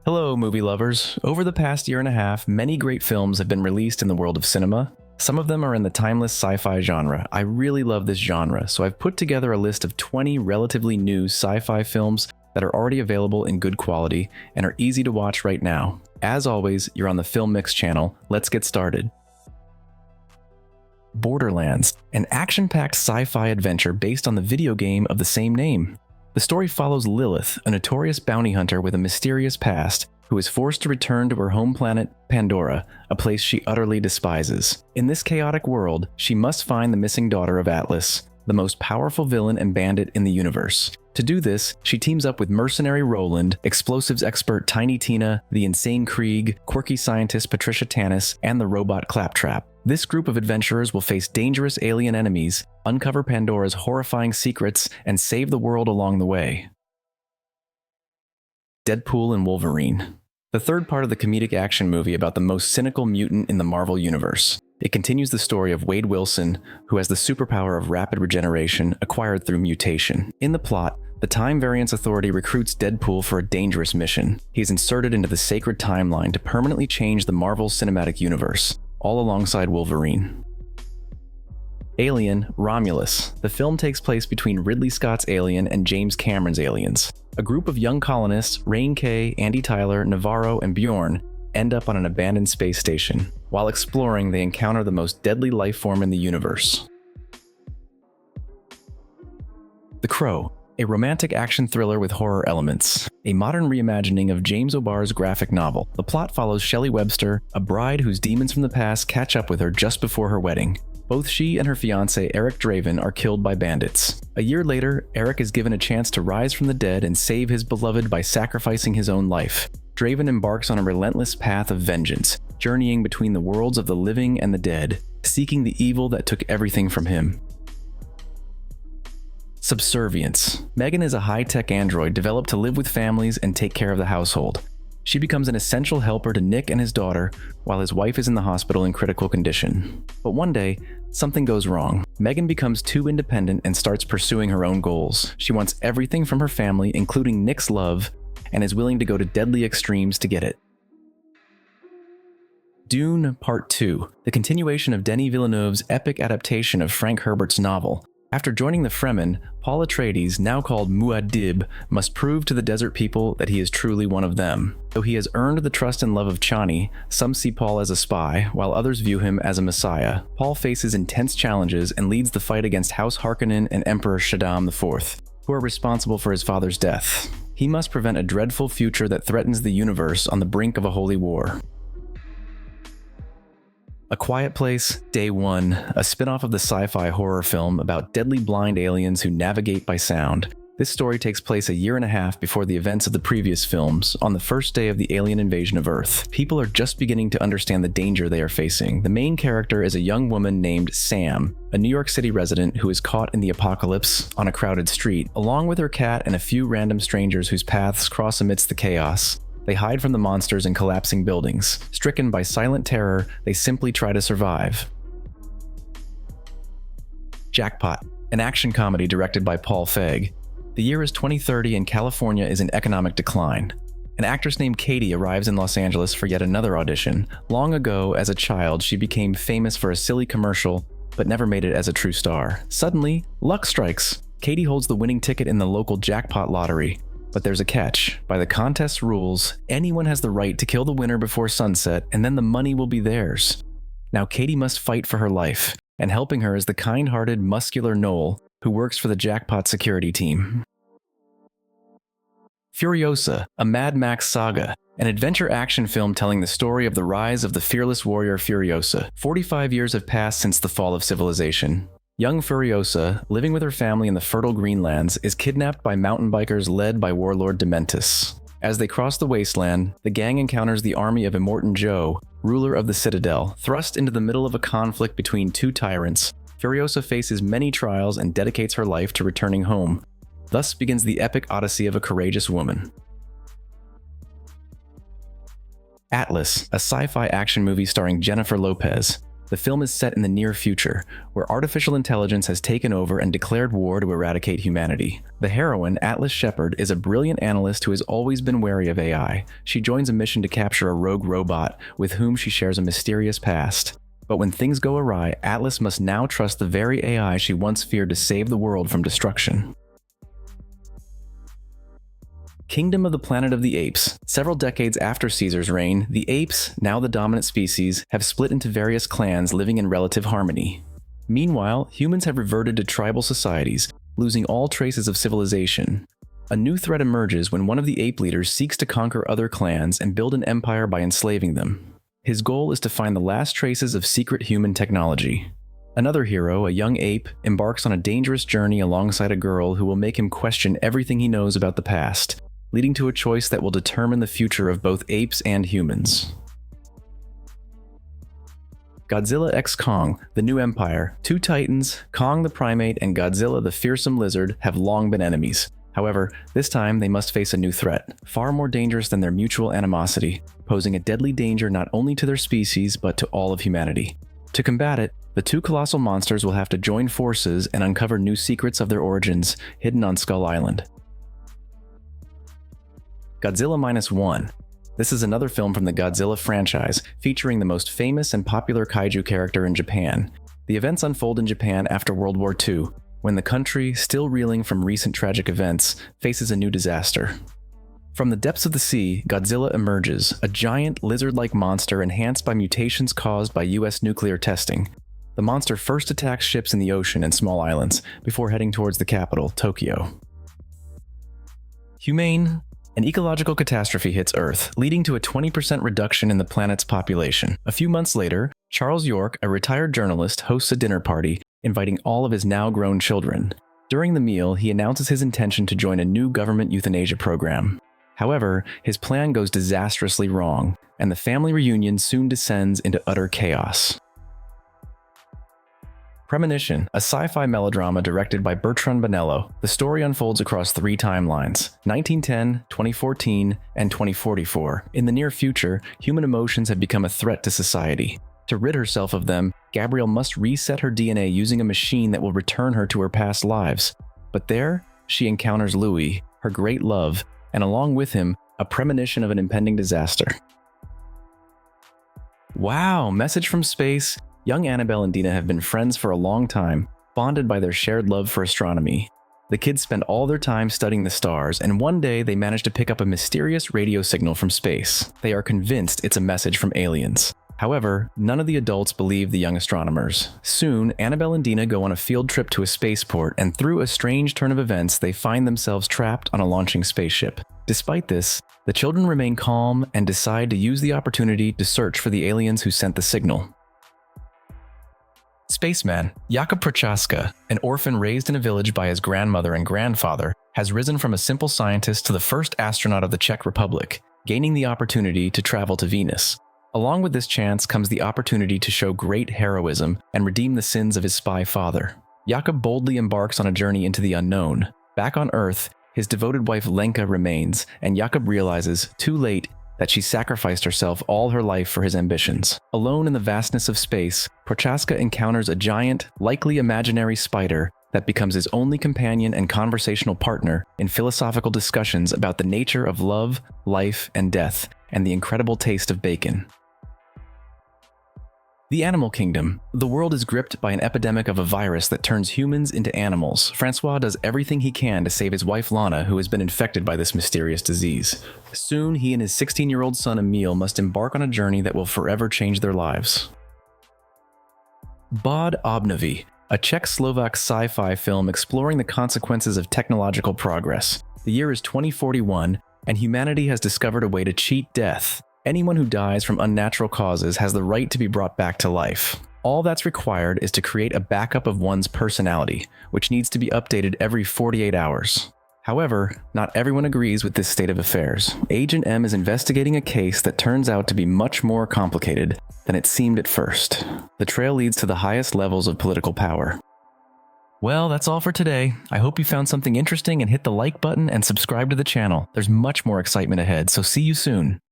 Hello, movie lovers. Over the past year and a half, many great films have been released in the world of cinema. Some of them are in the timeless sci-fi genre. I really love this genre, so I've put together a list of 20 relatively new sci-fi films that are already available in good quality and are easy to watch right now. As always, you're on the Film Mix channel. Let's get started. Borderlands, an action-packed sci-fi adventure based on the video game of the same name. The story follows Lilith, a notorious bounty hunter with a mysterious past, who is forced to return to her home planet, Pandora, a place she utterly despises. In this chaotic world, she must find the missing daughter of Atlas, the most powerful villain and bandit in the universe. To do this, she teams up with mercenary Roland, explosives expert Tiny Tina, the insane Krieg, quirky scientist Patricia Tannis, and the robot Claptrap. This group of adventurers will face dangerous alien enemies, uncover Pandora's horrifying secrets, and save the world along the way. Deadpool and Wolverine. The third part of the comedic action movie about the most cynical mutant in the Marvel Universe. It continues the story of Wade Wilson, who has the superpower of rapid regeneration acquired through mutation. In the plot, the Time Variance Authority recruits Deadpool for a dangerous mission. He is inserted into the sacred timeline to permanently change the Marvel Cinematic Universe, all alongside Wolverine. Alien, Romulus. The film takes place between Ridley Scott's Alien and James Cameron's Aliens. A group of young colonists, Rain Kay, Andy Tyler, Navarro, and Bjorn, end up on an abandoned space station. While exploring, they encounter the most deadly life form in the universe. The Crow, a romantic action thriller with horror elements. A modern reimagining of James O'Barr's graphic novel. The plot follows Shelley Webster, a bride whose demons from the past catch up with her just before her wedding. Both she and her fiancé Eric Draven are killed by bandits. A year later, Eric is given a chance to rise from the dead and save his beloved by sacrificing his own life. Draven embarks on a relentless path of vengeance, journeying between the worlds of the living and the dead, seeking the evil that took everything from him. Subservience. Megan is a high-tech android developed to live with families and take care of the household. She becomes an essential helper to Nick and his daughter, while his wife is in the hospital in critical condition. But one day, something goes wrong. Megan becomes too independent and starts pursuing her own goals. She wants everything from her family, including Nick's love, and is willing to go to deadly extremes to get it. Dune Part 2, the continuation of Denis Villeneuve's epic adaptation of Frank Herbert's novel. After joining the Fremen, Paul Atreides, now called Muad'Dib, must prove to the desert people that he is truly one of them. Though he has earned the trust and love of Chani, some see Paul as a spy, while others view him as a messiah. Paul faces intense challenges and leads the fight against House Harkonnen and Emperor Shaddam IV, who are responsible for his father's death. He must prevent a dreadful future that threatens the universe on the brink of a holy war. A Quiet Place, Day One, a spin-off of the sci-fi horror film about deadly blind aliens who navigate by sound. This story takes place a year and a half before the events of the previous films, on the first day of the alien invasion of Earth. People are just beginning to understand the danger they are facing. The main character is a young woman named Sam, a New York City resident who is caught in the apocalypse on a crowded street, along with her cat and a few random strangers whose paths cross amidst the chaos. They hide from the monsters in collapsing buildings. Stricken by silent terror, they simply try to survive. Jackpot, an action comedy directed by Paul Feig. The year is 2030 and California is in economic decline. An actress named Katie arrives in Los Angeles for yet another audition. Long ago, as a child, she became famous for a silly commercial, but never made it as a true star. Suddenly, luck strikes. Katie holds the winning ticket in the local jackpot lottery. But there's a catch. By the contest's rules, anyone has the right to kill the winner before sunset, and then the money will be theirs. Now Katie must fight for her life, and helping her is the kind-hearted, muscular Noel, who works for the Jackpot security team. Furiosa, a Mad Max Saga, an adventure action film telling the story of the rise of the fearless warrior Furiosa. 45 years have passed since the fall of civilization. Young Furiosa, living with her family in the fertile Greenlands, is kidnapped by mountain bikers led by warlord Dementis. As they cross the wasteland, the gang encounters the army of Immortan Joe, ruler of the Citadel. Thrust into the middle of a conflict between two tyrants, Furiosa faces many trials and dedicates her life to returning home. Thus begins the epic odyssey of a courageous woman. Atlas, a sci-fi action movie starring Jennifer Lopez. The film is set in the near future, where artificial intelligence has taken over and declared war to eradicate humanity. The heroine, Atlas Shepard, is a brilliant analyst who has always been wary of AI. She joins a mission to capture a rogue robot with whom she shares a mysterious past. But when things go awry, Atlas must now trust the very AI she once feared to save the world from destruction. Kingdom of the Planet of the Apes. Several decades after Caesar's reign, the apes, now the dominant species, have split into various clans living in relative harmony. Meanwhile, humans have reverted to tribal societies, losing all traces of civilization. A new threat emerges when one of the ape leaders seeks to conquer other clans and build an empire by enslaving them. His goal is to find the last traces of secret human technology. Another hero, a young ape, embarks on a dangerous journey alongside a girl who will make him question everything he knows about the past, leading to a choice that will determine the future of both apes and humans. Godzilla x Kong, the new empire. Two titans, Kong the primate and Godzilla the fearsome lizard, have long been enemies. However, this time they must face a new threat, far more dangerous than their mutual animosity, posing a deadly danger not only to their species but to all of humanity. To combat it, the two colossal monsters will have to join forces and uncover new secrets of their origins, hidden on Skull Island. Godzilla Minus One. This is another film from the Godzilla franchise, featuring the most famous and popular kaiju character in Japan. The events unfold in Japan after World War II, when the country, still reeling from recent tragic events, faces a new disaster. From the depths of the sea, Godzilla emerges, a giant, lizard-like monster enhanced by mutations caused by US nuclear testing. The monster first attacks ships in the ocean and small islands, before heading towards the capital, Tokyo. Humane. An ecological catastrophe hits Earth, leading to a 20% reduction in the planet's population. A few months later, Charles York, a retired journalist, hosts a dinner party, inviting all of his now-grown children. During the meal, he announces his intention to join a new government euthanasia program. However, his plan goes disastrously wrong, and the family reunion soon descends into utter chaos. Premonition, a sci-fi melodrama directed by Bertrand Bonello. The story unfolds across three timelines: 1910, 2014, and 2044. In the near future, human emotions have become a threat to society. To rid herself of them, Gabrielle must reset her DNA using a machine that will return her to her past lives. But there, she encounters Louis, her great love, and along with him, a premonition of an impending disaster. Wow, message from space. Young Annabelle and Dina have been friends for a long time, bonded by their shared love for astronomy. The kids spend all their time studying the stars, and one day they manage to pick up a mysterious radio signal from space. They are convinced it's a message from aliens. However, none of the adults believe the young astronomers. Soon, Annabelle and Dina go on a field trip to a spaceport, and through a strange turn of events, they find themselves trapped on a launching spaceship. Despite this, the children remain calm and decide to use the opportunity to search for the aliens who sent the signal. Spaceman. Jakub Prochaska, an orphan raised in a village by his grandmother and grandfather, has risen from a simple scientist to the first astronaut of the Czech Republic, gaining the opportunity to travel to Venus. Along with this chance comes the opportunity to show great heroism and redeem the sins of his spy father. Jakub boldly embarks on a journey into the unknown. Back on Earth, his devoted wife Lenka remains, and Jakub realizes, too late, that she sacrificed herself all her life for his ambitions. Alone in the vastness of space, Prochaska encounters a giant, likely imaginary spider that becomes his only companion and conversational partner in philosophical discussions about the nature of love, life, and death, and the incredible taste of bacon. The Animal Kingdom. The world is gripped by an epidemic of a virus that turns humans into animals. Francois does everything he can to save his wife Lana, who has been infected by this mysterious disease. Soon, he and his 16-year-old son Emil must embark on a journey that will forever change their lives. Bod Obnovy, a Czech-Slovak sci-fi film exploring the consequences of technological progress. The year is 2041, and humanity has discovered a way to cheat death. Anyone who dies from unnatural causes has the right to be brought back to life. All that's required is to create a backup of one's personality, which needs to be updated every 48 hours. However, not everyone agrees with this state of affairs. Agent M is investigating a case that turns out to be much more complicated than it seemed at first. The trail leads to the highest levels of political power. Well, that's all for today. I hope you found something interesting and hit the like button and subscribe to the channel. There's much more excitement ahead, so see you soon.